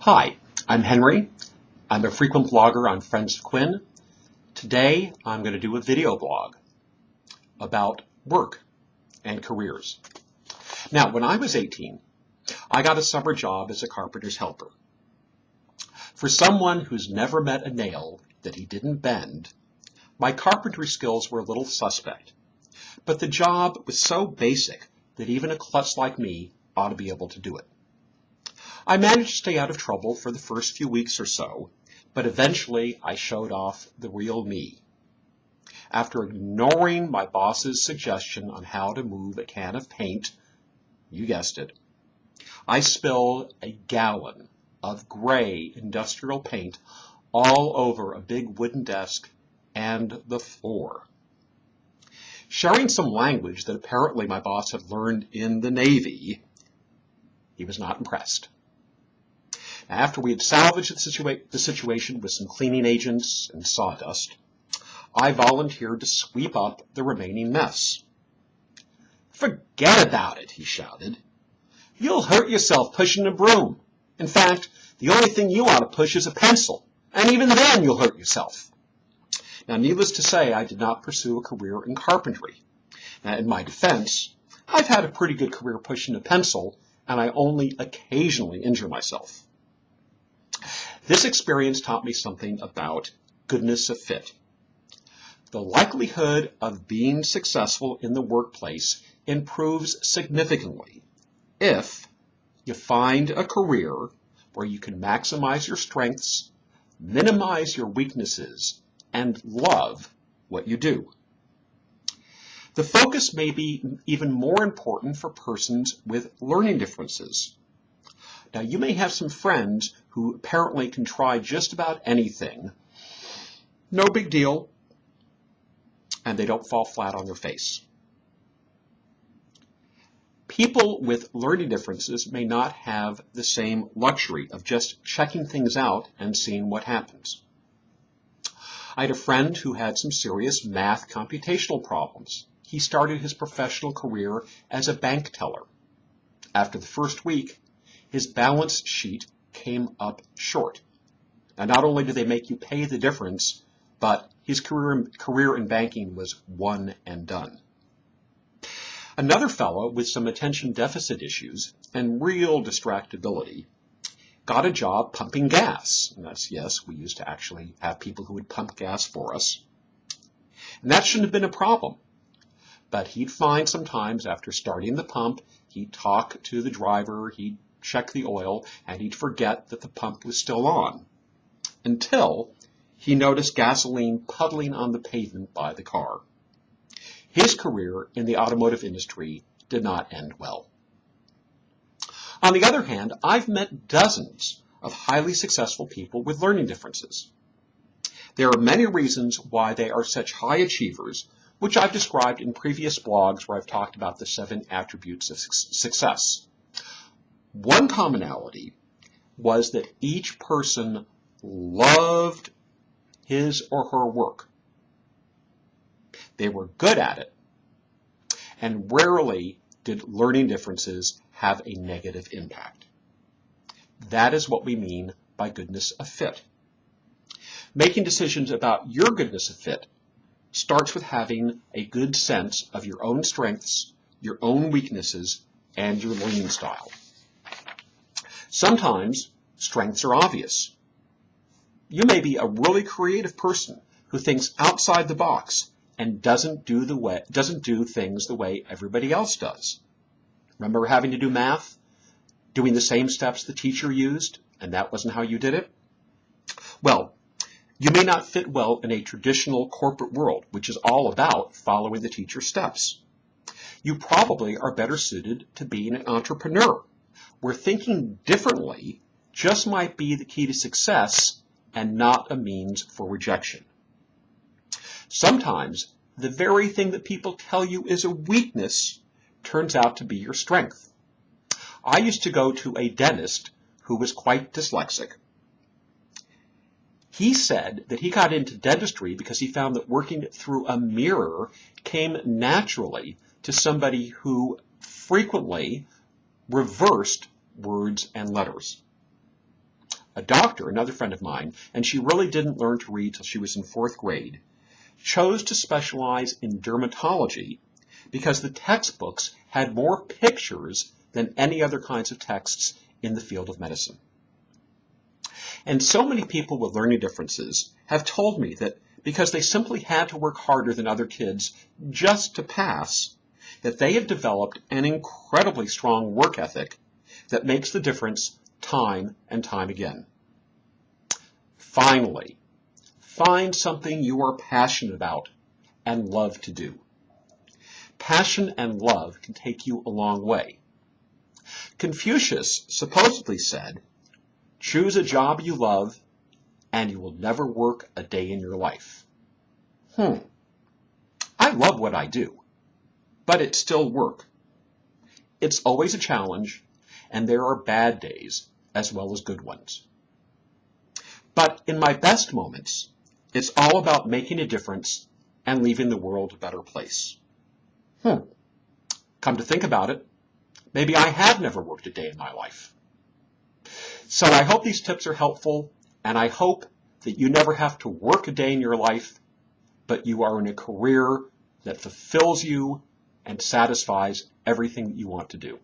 Hi, I'm Henry. I'm a frequent blogger on Friends of Quinn. Today, I'm going to do a video blog about work and careers. Now, when I was 18, I got a summer job as a carpenter's helper. For someone who's never met a nail that he didn't bend, my carpentry skills were a little suspect. But the job was so basic that even a klutz like me ought to be able to do it. I managed to stay out of trouble for the first few weeks or so, but eventually I showed off the real me. After ignoring my boss's suggestion on how to move a can of paint, you guessed it, I spilled a gallon of gray industrial paint all over a big wooden desk and the floor. Sharing some language that apparently my boss had learned in the Navy, he was not impressed. After we had salvaged the situation with some cleaning agents and sawdust, I volunteered to sweep up the remaining mess. "Forget about it," he shouted. "You'll hurt yourself pushing a broom. In fact, the only thing you ought to push is a pencil, and even then you'll hurt yourself." Now, needless to say, I did not pursue a career in carpentry. Now, in my defense, I've had a pretty good career pushing a pencil, and I only occasionally injure myself. This experience taught me something about goodness of fit. The likelihood of being successful in the workplace improves significantly if you find a career where you can maximize your strengths, minimize your weaknesses, and love what you do. The focus may be even more important for persons with learning differences. Now, you may have some friends who apparently can try just about anything. No big deal. And they don't fall flat on their face. People with learning differences may not have the same luxury of just checking things out and seeing what happens. I had a friend who had some serious math computational problems. He started his professional career as a bank teller. After the first week, his balance sheet came up short. And not only did they make you pay the difference, but his career in banking was one and done. Another fellow with some attention deficit issues and real distractibility got a job pumping gas. And that's, yes, we used to actually have people who would pump gas for us. And that shouldn't have been a problem. But he'd find sometimes after starting the pump, he'd talk to the driver, he'd check the oil, and he'd forget that the pump was still on, until he noticed gasoline puddling on the pavement by the car. His career in the automotive industry did not end well. On the other hand, I've met dozens of highly successful people with learning differences. There are many reasons why they are such high achievers, which I've described in previous blogs where I've talked about the 7 attributes of success. One commonality was that each person loved his or her work. They were good at it, and rarely did learning differences have a negative impact. That is what we mean by goodness of fit. Making decisions about your goodness of fit starts with having a good sense of your own strengths, your own weaknesses, and your learning style. Sometimes strengths are obvious. You may be a really creative person who thinks outside the box and doesn't do things the way everybody else does. Remember having to do math? Doing the same steps the teacher used, and that wasn't how you did it? Well, you may not fit well in a traditional corporate world, which is all about following the teacher's steps. You probably are better suited to being an entrepreneur, where thinking differently just might be the key to success and not a means for rejection. Sometimes the very thing that people tell you is a weakness turns out to be your strength. I used to go to a dentist who was quite dyslexic. He said that he got into dentistry because he found that working through a mirror came naturally to somebody who frequently reversed words and letters. a doctor, another friend of mine, and she really didn't learn to read till she was in 4th grade, chose to specialize in dermatology because the textbooks had more pictures than any other kinds of texts in the field of medicine. And so many people with learning differences have told me that because they simply had to work harder than other kids just to pass, that they have developed an incredibly strong work ethic that makes the difference time and time again. Finally, find something you are passionate about and love to do. Passion and love can take you a long way. Confucius supposedly said, "Choose a job you love, and you will never work a day in your life." I love what I do, but it's still work. It's always a challenge, and there are bad days as well as good ones. But in my best moments, it's all about making a difference and leaving the world a better place. Come to think about it, maybe I have never worked a day in my life. So I hope these tips are helpful, and I hope that you never have to work a day in your life, but you are in a career that fulfills you and satisfies everything that you want to do.